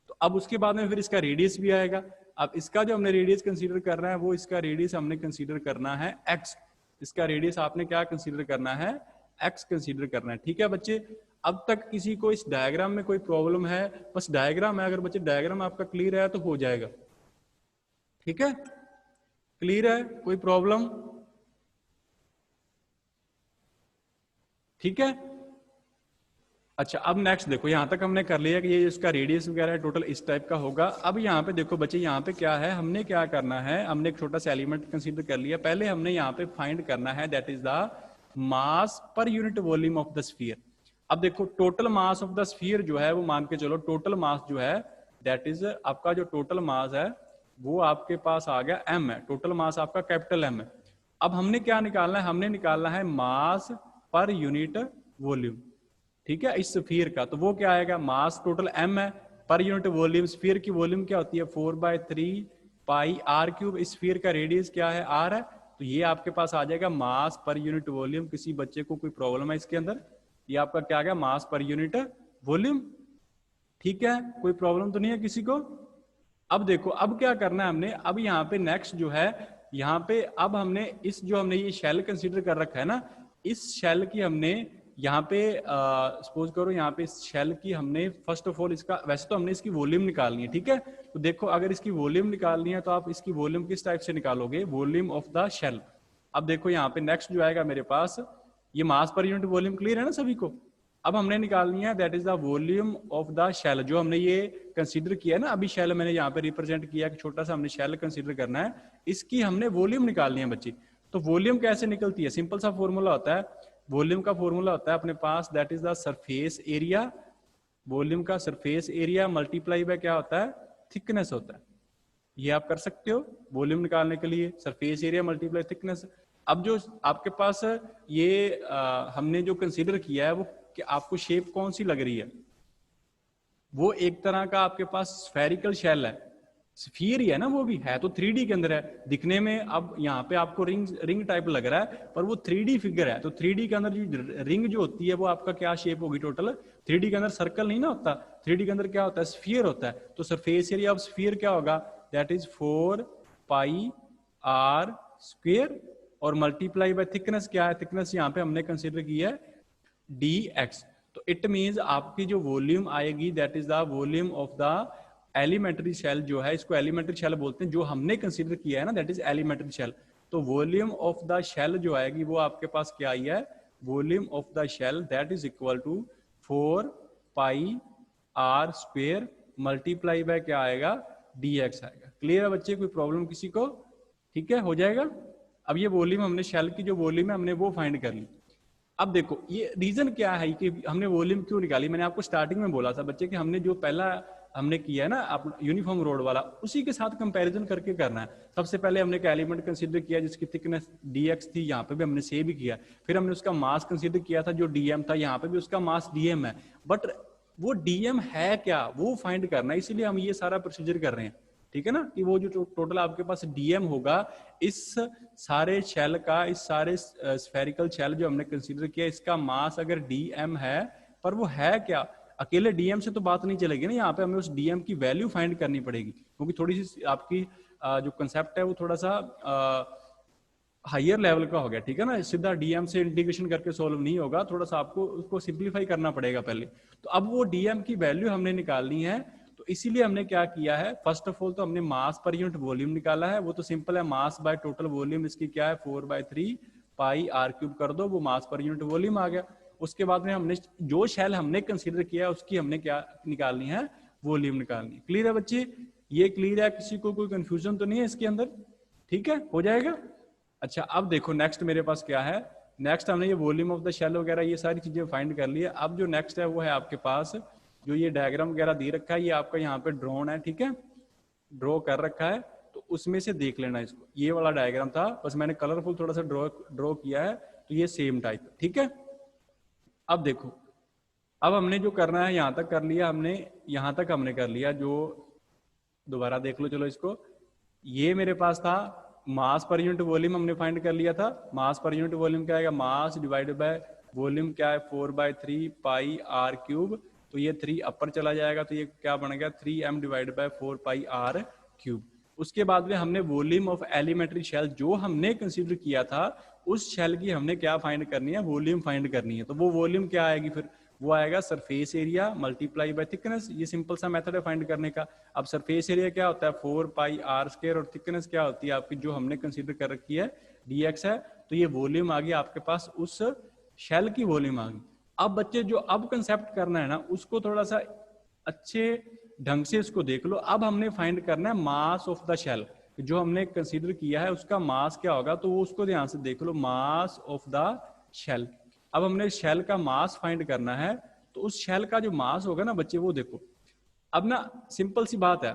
तो अब उसके बाद में फिर इसका रेडियस भी आएगा। अब इसका जो हमने रेडियस कंसीडर कर रहा है वो इसका रेडियस हमने कंसीडर करना है x, इसका रेडियस आपने क्या कंसीडर करना है, x कंसीडर करना है, ठीक है बच्चे। अब तक किसी को इस डायग्राम में कोई प्रॉब्लम है, बस डायग्राम है, अगर बच्चे डायग्राम आपका क्लियर है तो हो जाएगा, ठीक है, क्लियर है, कोई प्रॉब्लम, ठीक है। अच्छा अब नेक्स्ट देखो, यहां तक हमने कर लिया कि ये इसका रेडियस वगैरह है टोटल इस टाइप का होगा। अब यहाँ पे देखो बच्चे, यहाँ पे क्या है, हमने क्या करना है, हमने एक छोटा सा एलिमेंट कंसीडर कर लिया। पहले हमने यहाँ पे फाइंड करना है that is the mass per unit volume of the sphere. अब देखो total mass of the sphere जो है वो मान के चलो, टोटल मास जो है दैट इज आपका जो टोटल मास है वो आपके पास आ गया m है, टोटल मास आपका कैपिटल M है। अब हमने क्या निकालना है, हमने निकालना है मास पर यूनिट वॉल्यूम, ठीक है, इस स्फीयर का। तो वो क्या आएगा, मास टोटल m है, पर यूनिट वॉल्यूम, स्फीयर की वॉल्यूम क्या होती है 4/3 पाई r क्यूब, इस स्फीयर का रेडियस क्या है r है, तो ये आपके पास आ जाएगा मास पर यूनिट वॉल्यूम। किसी बच्चे को कोई प्रॉब्लम है इसके अंदर? ये आपका क्या आ गया, मास पर यूनिट वॉल्यूम। ठीक है, कोई प्रॉब्लम तो नहीं है किसी को? अब देखो, अब क्या करना है हमने, अब यहाँ पे नेक्स्ट जो है, यहाँ पे अब हमने इस जो हमने ये शेल कंसीडर कर रखा है ना, इस शेल की हमने यहाँ पे सपोज करो, यहाँ पे इस शेल की हमने फर्स्ट ऑफ ऑल इसका, वैसे तो हमने इसकी वॉल्यूम निकालनी है, ठीक है। तो देखो, अगर इसकी वॉल्यूम निकालनी है तो आप इसकी वॉल्यूम किस टाइप से निकालोगे, वॉल्यूम ऑफ द शेल। अब देखो यहाँ पे नेक्स्ट जो आएगा मेरे पास, ये मास पर यूनिट वॉल्यूम क्लियर है ना सभी को। अब हमने निकालनी है that is the volume of the shell, जो हमने ये कंसीडर किया है ना अभी, शेल मैंने यहाँ पे रिप्रेजेंट किया कि छोटा सा हमने शेल कंसीडर करना है, इसकी हमने वॉल्यूम निकालनी है बच्ची। तो वॉल्यूम कैसे निकलती है, सिंपल सा फॉर्मूला होता है, वॉल्यूम का फॉर्मूला होता है अपने पास that is the surface area, volume का सरफेस एरिया मल्टीप्लाई बाय क्या होता है, थिकनेस होता है। ये आप कर सकते हो वॉल्यूम निकालने के लिए, सरफेस एरिया मल्टीप्लाई थिकनेस। अब जो आपके पास ये हमने जो कंसीडर किया है वो कि आपको शेप कौन सी लग रही है, वो एक तरह का आपके पास स्फेरिकल शेल है, स्फीयर ही है ना, वो भी है तो 3D के अंदर है दिखने में। अब यहाँ पे आपको रिंग टाइप लग रहा है पर वो 3D फिगर है, तो 3D के अंदर जो रिंग जो होती है वो आपका क्या शेप होगी टोटल, 3D के अंदर सर्कल नहीं ना होता, 3D के अंदर क्या होता है, स्फीयर होता है। तो सरफेस एरिया ऑफ स्फीयर क्या होगा, that is 4 pi r square, और मल्टीप्लाई बाय थिकनेस क्या है, थिकनेस यहाँ पे हमने कंसिडर किया है dx। तो इट मींस आपकी जो वॉल्यूम आएगी that is the volume of the elementary shell, जो है इसको एलिमेंट्री शेल बोलते हैं, जो हमने कंसीडर किया है ना दैट इज एलिमेंट्री शेल। तो वॉल्यूम ऑफ द शेल जो आएगी वो आपके पास क्या आई है, volume of the shell that is equal to 4 pi r square multiply by क्या आएगा, dx आएगा। क्लियर है बच्चे, कोई प्रॉब्लम किसी को? ठीक है, हो जाएगा। अब ये वॉल्यूम हमने शेल की जो वॉल्यूम है हमने वो फाइंड कर ली। अब देखो ये रीजन क्या है कि हमने वॉल्यूम क्यों निकाली, मैंने आपको स्टार्टिंग में बोला था बच्चे कि हमने जो पहला हमने किया है ना आप यूनिफॉर्म रोड वाला, उसी के साथ कंपैरिजन करके करना है। सबसे पहले हमने एक एलिमेंट कंसीडर किया जिसकी थिकनेस dx थी, यहाँ पे भी हमने से भी किया, फिर हमने उसका मास कंसीडर किया था जो dm था, यहाँ पे भी उसका मास dm है, बट वो dm है क्या वो फाइंड करना है, इसीलिए हम ये सारा प्रोसीजर कर रहे हैं। ठीक है ना, कि वो जो टोटल आपके पास dm होगा इस सारे शेल का, इस सारे स्फेरिकल शेल जो हमने कंसीडर किया, इसका मास अगर dm है, पर वो है क्या, अकेले dm से तो बात नहीं चलेगी ना, यहाँ पे हमें उस dm की वैल्यू फाइंड करनी पड़ेगी, क्योंकि थोड़ी सी आपकी जो कंसेप्ट है वो थोड़ा सा हायर लेवल का हो गया। ठीक है ना, सीधा dm से इंटीग्रेशन करके सॉल्व नहीं होगा, थोड़ा सा आपको उसको सिंप्लीफाई करना पड़ेगा पहले। तो अब वो dm की वैल्यू हमने निकालनी है, तो इसीलिए हमने क्या किया है, फर्स्ट ऑफ ऑल तो हमने मास पर यूनिट वॉल्यूम निकाला है, वो तो सिंपल है, मास बाय टोटल वॉल्यूम इसकी क्या है 4/3 पाई आर क्यूब कर दो, वो मास पर यूनिट वॉल्यूम आ गया। उसके बाद में हमने जो शेल हमने कंसीडर किया उसकी हमने क्या निकालनी है, वॉल्यूम निकालनी है। क्लियर है बच्चे, ये क्लियर है, किसी को कोई कंफ्यूजन तो नहीं है इसके अंदर? ठीक है, हो जाएगा। अच्छा अब देखो नेक्स्ट मेरे पास क्या है, नेक्स्ट हमने ये वॉल्यूम ऑफ द शेल वगैरह ये सारी चीजें फाइंड कर ली है। अब जो नेक्स्ट है वो है आपके पास जो ये डायग्राम वगैरह दे रखा है, ये आपका यहाँ पे ड्रोन है, ठीक है, ड्रॉ कर रखा है, तो उसमें से देख लेना इसको। ये वाला डायग्राम था, बस मैंने कलरफुल थोड़ा सा ड्रॉ किया है, तो ये सेम टाइप, ठीक है। अब देखो, अब हमने जो करना है यहाँ तक कर लिया हमने, यहाँ तक हमने कर लिया, जो दोबारा देख लो चलो इसको। ये मेरे पास था मास पर यूनिट वॉल्यूम हमने फाइंड कर लिया था, मास पर यूनिट वॉल्यूम क्या आएगा, मास डिवाइडेड बाय वॉल्यूम क्या है 4/3 पाई आर क्यूब, तो ये 3 अपर चला जाएगा, तो ये क्या बन गया 3m divide by 4 pi r cube. उसके बाद में हमने वॉल्यूम ऑफ एलिमेंट्री शेल जो हमने कंसीडर किया था, उस शेल की हमने क्या फाइंड करनी है, वॉल्यूम फाइंड करनी है। तो वो वॉल्यूम क्या आएगी फिर, वो आएगा surface area multiply by thickness. ये सिंपल सा मेथड है फाइंड करने का। अब सरफेस एरिया क्या होता है 4 पाई आर स्क्वायर, और थिकनेस क्या होती है आपकी जो हमने कंसीडर कर रखी है dx है, तो ये वॉल्यूम आ गई आपके पास, उस शेल की वॉल्यूम आ गई। अब बच्चे जो अब कंसेप्ट करना है ना, उसको थोड़ा सा अच्छे ढंग से इसको देख लो। अब हमने फाइंड करना है मास ऑफ द शेल, जो हमने कंसीडर किया है उसका मास क्या होगा, तो वो उसको ध्यान से देख लो, मास ऑफ द शेल। अब हमने शेल का मास फाइंड करना है, तो उस शेल का जो मास होगा ना बच्चे वो देखो। अब ना सिंपल सी बात है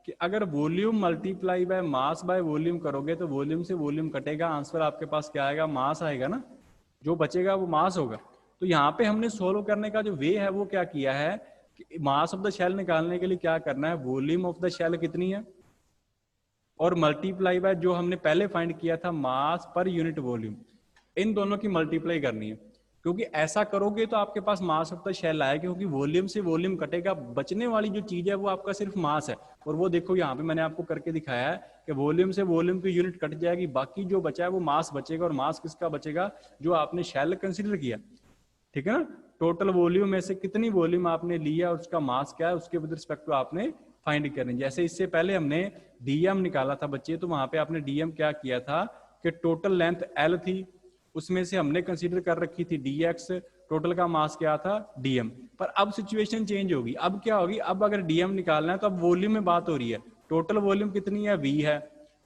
कि अगर volume multiply by mass by volume करोगे तो वॉल्यूम से वॉल्यूम कटेगा, आंसर आपके पास क्या आएगा, मास आएगा ना, जो बचेगा वो मास होगा। तो यहाँ पे हमने सोल्व करने का जो वे है वो क्या किया है कि मास ऑफ द शेल निकालने के लिए क्या करना है, वॉल्यूम ऑफ द शेल कितनी है और मल्टीप्लाई बाय जो हमने पहले फाइंड किया था मास पर यूनिट वॉल्यूम, इन दोनों की मल्टीप्लाई करनी है। क्योंकि ऐसा करोगे तो आपके पास मास ऑफ द शेल आएगा, क्योंकि वॉल्यूम से वॉल्यूम कटेगा, बचने वाली जो चीज है वो आपका सिर्फ मास है। और वो देखो यहाँ पे मैंने आपको करके दिखाया है कि वॉल्यूम से वॉल्यूम की यूनिट कट जाएगी, बाकी जो बचा है वो मास बचेगा। और मास किसका बचेगा? जो आपने शेल कंसिडर किया, ठीक है ना। टोटल वॉल्यूम में से कितनी वॉल्यूम आपने लिया और उसका मास क्या है, उसके विद रिस्पेक्ट टू आपने फाइंड करनी। जैसे इससे पहले हमने डीएम निकाला था बच्चे, तो वहां पे आपने डीएम क्या किया था कि टोटल लेंथ एल थी, उसमें से हमने कंसीडर कर रखी थी डीएक्स, टोटल का मास क्या था डीएम। पर अब सिचुएशन चेंज होगी, अब क्या होगी, अब अगर डीएम निकालना है तो अब वॉल्यूम में बात हो रही है। टोटल वॉल्यूम कितनी है? वी है,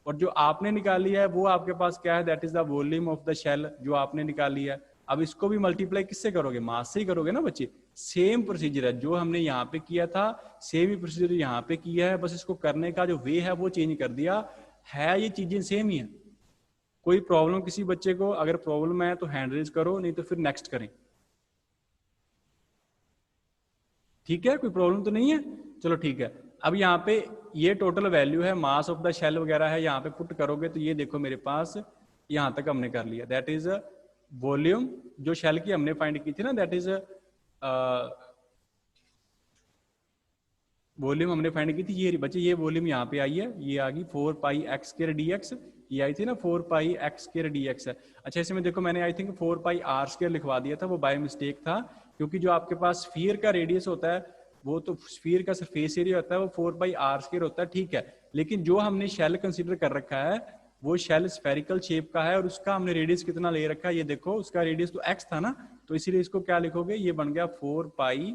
और जो आपने निकाली है वो आपके पास क्या है? That is the volume of the shell जो आपने निकाली है। अब इसको भी मल्टीप्लाई किससे करोगे? मास से ही करोगे ना बच्चे। सेम प्रोसीजर है जो हमने यहाँ पे किया था, सेम ही प्रोसीजर यहाँ पे किया है, बस इसको करने का जो वे है वो चेंज कर दिया है। ये चीजें सेम ही है। कोई प्रॉब्लम किसी बच्चे को अगर प्रॉब्लम है तो हैंड रेज करो, नहीं तो फिर नेक्स्ट करें। ठीक है, कोई प्रॉब्लम तो नहीं है? चलो ठीक है। अब यहाँ पे ये टोटल वैल्यू है, मास ऑफ द शेल वगैरह है, यहाँ पे पुट करोगे तो ये देखो मेरे पास यहाँ तक हमने कर लिया। दैट इज वॉल्यूम जो शेल की हमने फाइंड की थी ना, दैट इज वॉल्यूम हमने फाइंड की थी। ये बच्चे ये वॉल्यूम यहाँ पे आई है, ये आ गई 4 pi x square d x, ये आई थी ना 4 pi x square d x है। अच्छा, इसमें देखो मैंने I think 4 pi r square लिखवा दिया था, वो बाय मिस्टेक था, क्योंकि जो आपके पास स्फीयर का रेडियस होता है वो तो स्फीयर का सरफेस एरिया होता है वो 4 पाई आर स्क्वायर होता है, ठीक है। लेकिन जो हमने शेल कंसीडर कर रखा है वो शेल स्फेरिकल शेप का है, और उसका हमने रेडियस कितना ले रखा है, ये देखो उसका रेडियस तो एक्स था ना, तो इसीलिए इसको क्या लिखोगे, ये बन गया 4 pi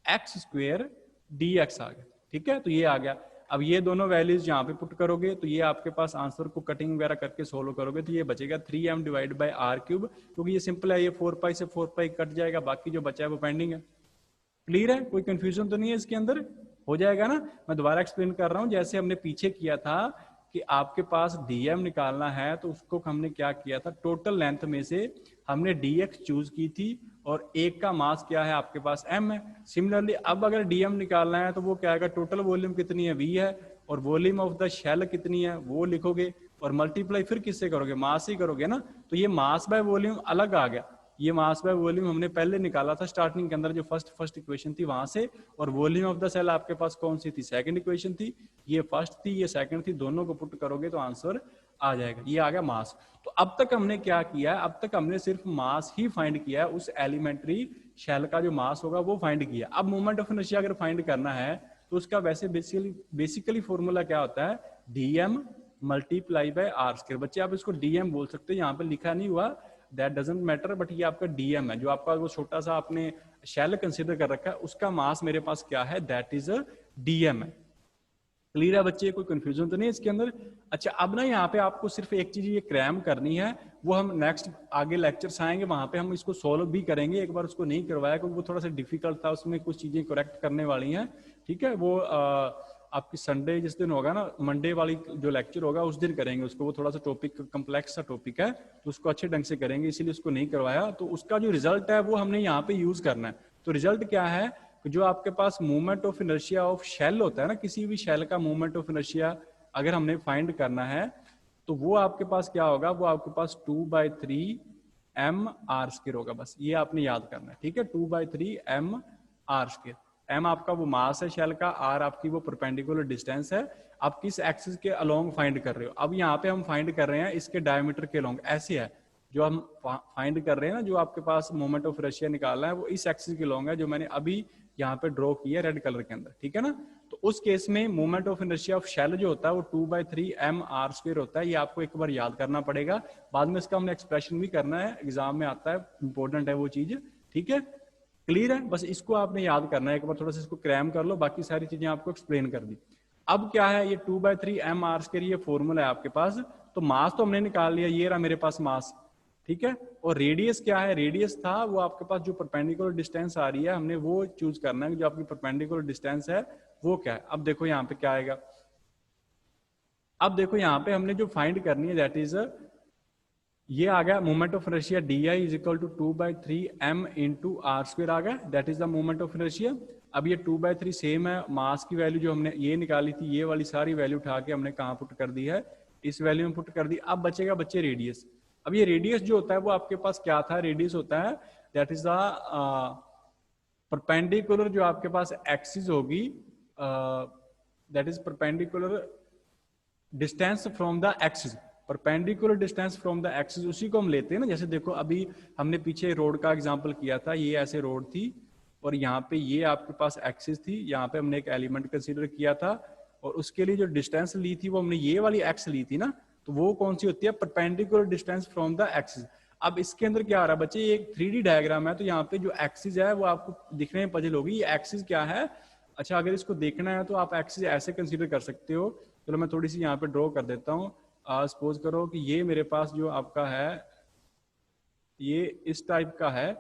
x square d x आ गया, ठीक है। तो ये आ गया। अब ये दोनों वैल्यूज यहाँ पे पुट करोगे तो ये आपके पास आंसर को कटिंग वगैरह करके सोल्व करोगे तो ये बचेगा 3m divide by are cube, क्योंकि ये सिंपल है, ये 4 पाई से 4 पाई कट जाएगा, बाकी जो बचा है वो पेंडिंग है। क्लियर है? कोई कंफ्यूजन तो नहीं है इसके अंदर? हो जाएगा ना। मैं दोबारा एक्सप्लेन कर रहा हूँ, जैसे हमने पीछे किया था कि आपके पास डीएम निकालना है तो उसको हमने क्या किया था, टोटल लेंथ में से हमने डीएक्स चूज की थी और एक का मास क्या है आपके पास एम है। सिमिलरली अब अगर डीएम निकालना है तो वो क्या आएगा, टोटल वॉल्यूम कितनी है वी है, और वॉल्यूम ऑफ द शेल कितनी है वो लिखोगे, और मल्टीप्लाई फिर किससे करोगे, मास ही करोगे ना। तो ये मास बाय वॉल्यूम अलग आ गया, ये मास बाय वॉल्यूम हमने पहले निकाला था स्टार्टिंग के अंदर जो फर्स्ट इक्वेशन थी वहां से, और वॉल्यूम ऑफ द सेल आपके पास कौन सी थी, सेकंड इक्वेशन थी। ये फर्स्ट थी ये सेकंड थी, दोनों को पुट करोगे तो आंसर आ जाएगा, ये आ गया मास। तो अब तक हमने क्या किया है, अब तक हमने सिर्फ मास ही फाइंड किया है, उस एलिमेंट्री शेल का जो मास होगा वो फाइंड किया। अब मोमेंट ऑफ इनर्शिया अगर फाइंड करना है तो उसका वैसे बेसिकली फॉर्मूला क्या होता है, dm multiply by r square. बच्चे आप इसको डीएम बोल सकते हो, यहाँ पे लिखा नहीं हुआ, दैट डजंट मैटर, बट ये आपका डीएम है, जो आपका वो छोटा सा आपने शेल कंसीडर कर रखा है उसका मास मेरे पास क्या है, दैट इज अ डीएम है। क्लियर है बच्चे? कोई कंफ्यूजन तो नहीं है इसके अंदर? अच्छा, अब ना यहाँ पे आपको सिर्फ एक चीज ये क्रैम करनी है, वो हम नेक्स्ट आगे लेक्चर्स आएंगे वहां पे हम इसको सोल्व भी करेंगे। एक बार उसको नहीं करवाया क्योंकि वो थोड़ा सा डिफिकल्ट था, उसमें कुछ चीजें करेक्ट करने वाली हैं, ठीक है। वो आपकी संडे जिस दिन होगा ना, मंडे वाली जो लेक्चर होगा उस दिन करेंगे उसको, वो थोड़ा सा टॉपिक कम्प्लेक्स सा टॉपिक है तो उसको अच्छे ढंग से करेंगे, इसीलिए उसको नहीं करवाया। तो उसका जो रिजल्ट है वो हमने यहाँ पे यूज करना है। तो रिजल्ट क्या है, जो आपके पास movement of inertia of shell होता है ना, किसी भी शेल का मूवमेंट ऑफ इनर्शिया अगर हमने फाइंड करना है तो वो आपके पास क्या होगा, वो आपके पास 2/3 m r स्क्वायर होगा। बस ये आपने याद करना है, ठीक है। 2/3 m r स्क्वायर, m आपका वो मास है शेल का, r आपकी वो परपेंडिकुलर डिस्टेंस है, आप किस एक्सिस के अलोंग फाइंड कर रहे हो। अब यहाँ पे हम फाइंड कर रहे हैं इसके डायमीटर के अलोंग, ऐसे है जो हम फाइंड कर रहे हैं ना, जो आपके पास मोमेंट ऑफ इनर्शिया निकालना है वो इस एक्सिस के अलोंग है, जो मैंने अभी यहाँ पे ड्रॉ किया रेड कलर के अंदर, ठीक है ना। तो उस केस में moment of inertia of shell जो होता है वो 2/3 m r स्क्वायर होता है। ये आपको एक बार याद करना पड़ेगा, बाद में इसका हमने एक्सप्रेशन भी करना है, एग्जाम में आता है, इंपॉर्टेंट है वो चीज, ठीक है। क्लियर है? बस इसको आपने याद करना है, एक बार थोड़ा सा इसको क्रैम कर लो, बाकी सारी चीजें आपको एक्सप्लेन कर दी। अब क्या है, ये 2/3 m r स्क्वायर ये फॉर्मूला है आपके पास। तो मास तो हमने निकाल लिया, ये रहा मेरे पास मास, ठीक है। और रेडियस क्या है, रेडियस था वो आपके पास जो परपेंडिकुलर डिस्टेंस आ रही है हमने वो चूज करना है, जो आपकी परपेंडिकुलर डिस्टेंस है वो क्या है। अब देखो यहाँ पे क्या आएगा, अब देखो यहाँ पे हमने जो फाइंड करनी है दैट इज ये आ गया moment of inertia D I is equal to 2/3 m into R square आ गया, that is the moment of inertia. अब ये 2/3 सेम है, मास की वैल्यू जो हमने ये निकाली थी, ये वाली सारी वैल्यू उठा के हमने कहाँ पुट कर दी है, इस वैल्यू में पुट कर दी। अब बचेगा बच्चे रेडियस। अब ये रेडियस जो होता है वो आपके पास क्या था, रेडियस होता है दैट इज द परपेंडिकुलर जो आपके पास एक्सिस होगी, that is perpendicular distance from the axis, perpendicular distance from the axis, उसी को हम लेते हैं ना। जैसे देखो अभी हमने पीछे रोड का एग्जांपल किया था, ये ऐसे रोड थी और यहाँ पे ये आपके पास एक्सिस थी, यहाँ पे हमने एक एलिमेंट कंसीडर किया था और उसके लिए जो डिस्टेंस ली थी वो हमने ये वाली एक्स ली थी ना, तो वो कौन सी होती है, perpendicular distance from the axis. अब इसके अंदर क्या आ रहा है बच्चे, ये एक 3D डायग्राम है, तो यहाँ पे जो एक्सिस है वो आपको दिखने में पजल होगी, ये एक्सिस क्या है। अच्छा अगर इसको देखना है तो आप एक्सिस ऐसे कंसीडर कर सकते हो। चलो मैं थोड़ी सी यहाँ पे ड्रॉ कर देता हूँ। सपोज करो कि ये मेरे पास जो आपका है ये इस टाइप का है,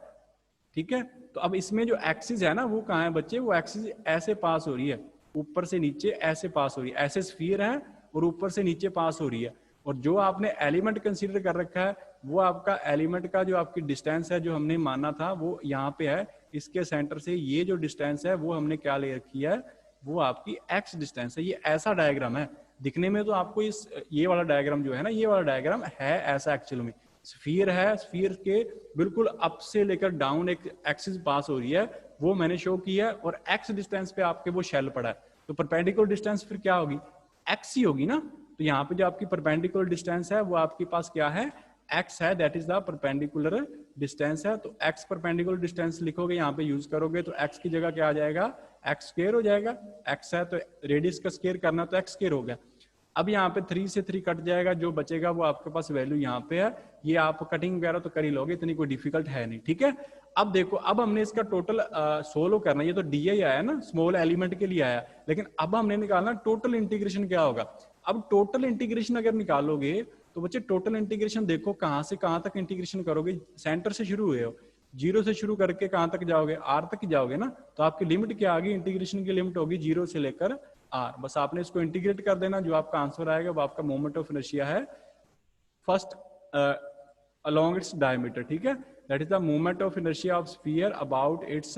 ठीक है। तो अब इसमें जो एक्सिस है ना वो कहाँ है बच्चे, वो एक्सिस ऐसे पास हो रही है, ऊपर से नीचे ऐसे पास हो रही है, ऐसे स्फीयर है और ऊपर से नीचे पास हो रही है। और जो आपने एलिमेंट कंसीडर कर रखा है वो आपका एलिमेंट का जो आपकी डिस्टेंस है जो हमने माना था वो यहाँ पे है, इसके सेंटर से ये जो डिस्टेंस है वो हमने क्या ले रखी है, वो आपकी एक्स डिस्टेंस है। ये ऐसा डायग्राम है, दिखने में तो आपको इस ये वाला डायग्राम जो है ना, ये वाला डायग्राम है ऐसा एक्चुअल में। स्फीयर है, स्फीयर के बिल्कुल अप से लेकर डाउन एक एक्सिस पास हो रही है, वो मैंने शो किया है, और एक्स डिस्टेंस पे आपके वो शेल पड़ा है। तो परपेंडिकुलर डिस्टेंस फिर क्या होगी, एक्स ही होगी ना। तो यहाँ पे जो आपकी परपेंडिकुलर डिस्टेंस है वो आपके पास क्या है, एक्स है, that is the perpendicular distance है। तो एक्स परपेंडिकुलर डिस्टेंस लिखोगे यहाँ पे यूज करोगे तो एक्स की जगह क्या आ जाएगा, एक्स स्क्वायर हो जाएगा। एक्स है तो रेडियस का स्क्वायर करना तो एक्स स्क्वायर हो गया। अब यहाँ पे 3 से 3 कट जाएगा, जो बचेगा वो आपके पास वैल्यू यहाँ पे है। ये आप कटिंग वगैरह तो कर ही लोगे, इतनी कोई डिफिकल्ट है नहीं, ठीक है। अब देखो, अब हमने इसका टोटल सोल्व करना, ये तो डी आया ना, स्मॉल एलिमेंट के लिए आया, लेकिन अब हमने निकालना टोटल इंटीग्रेशन क्या होगा। अब टोटल इंटीग्रेशन अगर निकालोगे तो बच्चे टोटल इंटीग्रेशन देखो कहाँ से कहाँ तक इंटीग्रेशन करोगे, सेंटर से शुरू हुए हो, 0 से शुरू करके कहाँ तक जाओगे, आर तक ही जाओगे ना। तो आपकी लिमिट क्या आ गई, इंटीग्रेशन की लिमिट होगी 0 से लेकर आर। बस आपने इसको इंटीग्रेट कर देना, जो आपका आंसर आएगा वो आपका मोमेंट ऑफ इनर्शिया है फर्स्ट along its diameter, ठीक है। That is the moment of inertia of sphere about its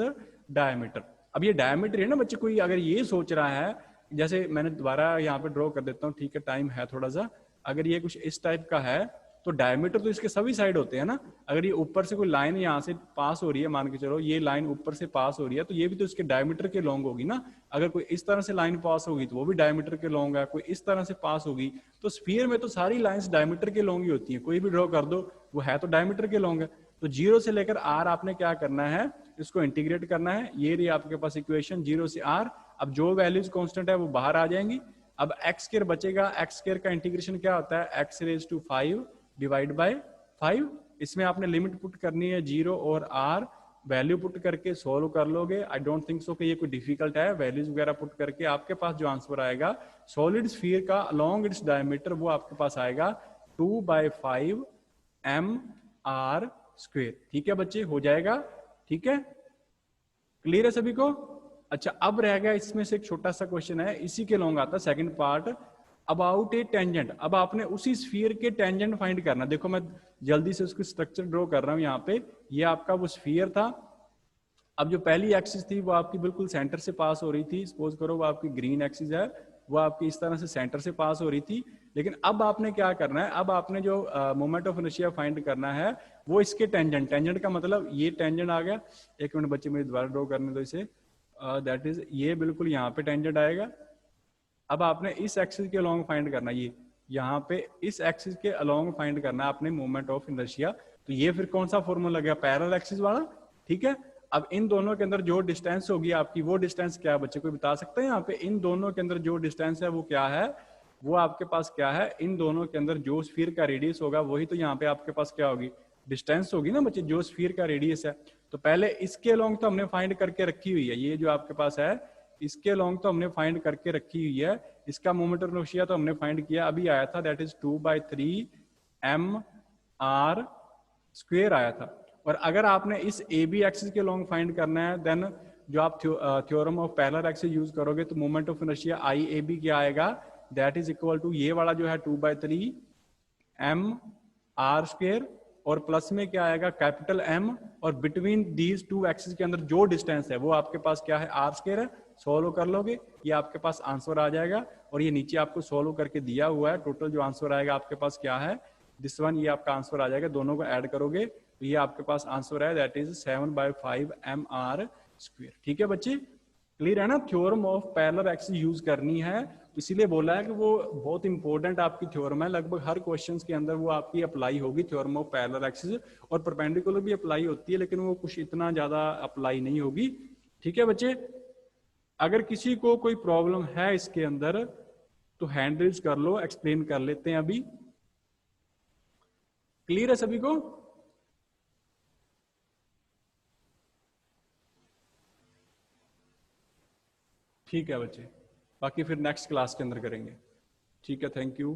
diameter. अब ये डायमीटर है ना बच्चे, कोई अगर ये सोच रहा है, जैसे मैंने दोबारा यहाँ पे ड्रॉ कर देता हूँ, ठीक है, टाइम है थोड़ा सा। अगर ये कुछ इस टाइप का है तो डायमीटर तो इसके सभी साइड होते हैं ना। अगर ये ऊपर से कोई लाइन यहाँ से पास हो रही है, मान के चलो ये लाइन ऊपर से पास हो रही है, तो ये भी तो इसके डायमीटर के लॉन्ग होगी ना। अगर कोई इस तरह से लाइन पास होगी तो वो भी डायमीटर के लॉन्ग है, कोई इस तरह से पास होगी। तो स्फीयर में तो सारी लाइंस डायमीटर के लॉन्ग ही होती हैं, कोई भी ड्रॉ कर दो वो है तो डायमीटर के लॉन्ग है। तो 0 से लेकर आर आपने क्या करना है, इसको इंटीग्रेट करना है। ये रही आपके पास इक्वेशन 0 से आर। अब जो वैल्यूज कांस्टेंट है वो बाहर आ जाएंगी। अब एक्स स्क्वायर बचेगा, एक्स स्क्वायर का इंटीग्रेशन क्या होता है, x raise to 5 divide by 5। इसमें आपने लिमिट पुट करनी है 0 और आर, वैल्यू पुट करके सोल्व कर लोगे। आई डोंट थिंक सो कि ये कोई डिफिकल्ट है। वैल्यूज वगैरह पुट करके आपके पास जो आंसर आएगा सॉलिड स्फीयर का अलोंग इट्स डायमीटर, वो आपके पास आएगा 2/5 mr स्क्वायर। ठीक है बच्चे, हो जाएगा, ठीक है, क्लियर है सभी को। अच्छा, अब रह गया इसमें से एक छोटा सा क्वेश्चन है, इसी के लॉन्ग आता है second part, about A tangent. अब आपने उसी स्फीयर के टेंजेंट फाइंड करना। देखो मैं जल्दी से उसको स्ट्रक्चर ड्रॉ कर रहा हूं यहाँ पे। ये आपका वो स्फीयर था। अब जो पहली एक्सिस थी वो आपकी बिल्कुल सेंटर से पास हो रही थी। सपोज करो वो आपकी ग्रीन एक्सिस है, वो आपकी इस तरह से सेंटर से पास हो रही थी। लेकिन अब आपने क्या करना है, अब आपने जो मोमेंट ऑफ इनर्शिया फाइंड करना है वो इसके टेंजेंट। टेंजेंट का मतलब ये टेंजेंट आ गया। एक मिनट बच्चे मुझे दोबारा ड्रॉ करने दो इसे। दैट इज ये बिल्कुल यहाँ पे टेंजेंट आएगा। अब आपने इस एक्सिस के अलोंग फाइंड करना, ये यहाँ पे इस एक्सिस के अलोंग फाइंड करना है आपने मोमेंट ऑफ इनर्शिया। तो ये फिर कौन सा फॉर्मूला लगा, पैरेलल एक्सिस वाला, ठीक है। अब इन दोनों के अंदर जो डिस्टेंस होगी आपकी, वो डिस्टेंस क्या है बच्चे, कोई बता सकते हैं यहाँ पे? इन दोनों के अंदर जो डिस्टेंस है वो क्या है, वो आपके पास क्या है, इन दोनों के अंदर जो स्फीयर का रेडियस होगा वही तो यहाँ पे आपके पास क्या होगी, डिस्टेंस होगी ना बच्चे, जो स्फीयर का रेडियस है। तो पहले इसके अलोंग तो हमने फाइंड करके रखी हुई है, ये जो आपके पास है इसके अलोंग तो हमने फाइंड करके रखी हुई है। इसका मोमेंट ऑफ इनर्शिया तो हमने फाइंड किया, अभी आया था, दैट इज 2/3 mr स्क्वायर आया था। और अगर आपने इस ए बी एक्सिस के लॉन्ग फाइंड करना है, देन जो आप theorem of parallel axis use करोगे तो moment of inertia I A B क्या आएगा, दैट इज इक्वल टू ये वाला जो है 2/3 mr स्क्वायर, और प्लस में क्या आएगा कैपिटल एम, और बिटवीन दीज टू एक्सिस के अंदर जो डिस्टेंस है वो आपके पास क्या है आर स्क्वायर है। सॉल्व कर लोगे ये आपके पास आंसर आ जाएगा, और ये नीचे आपको सॉल्व करके दिया हुआ है। टोटल जो आंसर आएगा आपके पास क्या है दिस वन, ये आपका आंसर आ जाएगा। दोनों को ऐड करोगे तो ये आपके पास आंसर है दैट इज 7/5 MR स्क्वायर। ठीक है बच्चे, क्लियर है ना। Theorem of parallel axis use करनी है, इसीलिए बोला है कि वो बहुत इंपॉर्टेंट आपकी थ्योरम है। लगभग हर क्वेश्चंस के अंदर वो आपकी अप्लाई होगी थ्योरम ऑफ पैरेलल एक्सिस, और परपेंडिकुलर भी अप्लाई होती है लेकिन वो कुछ इतना ज्यादा अप्लाई नहीं होगी। ठीक है बच्चे, अगर किसी को कोई प्रॉब्लम है इसके अंदर तो हैंड रेज कर लो, एक्सप्लेन कर लेते हैं अभी। क्लियर है सभी को? ठीक है बच्चे, बाकी फिर नेक्स्ट क्लास के अंदर करेंगे। ठीक है, थैंक यू।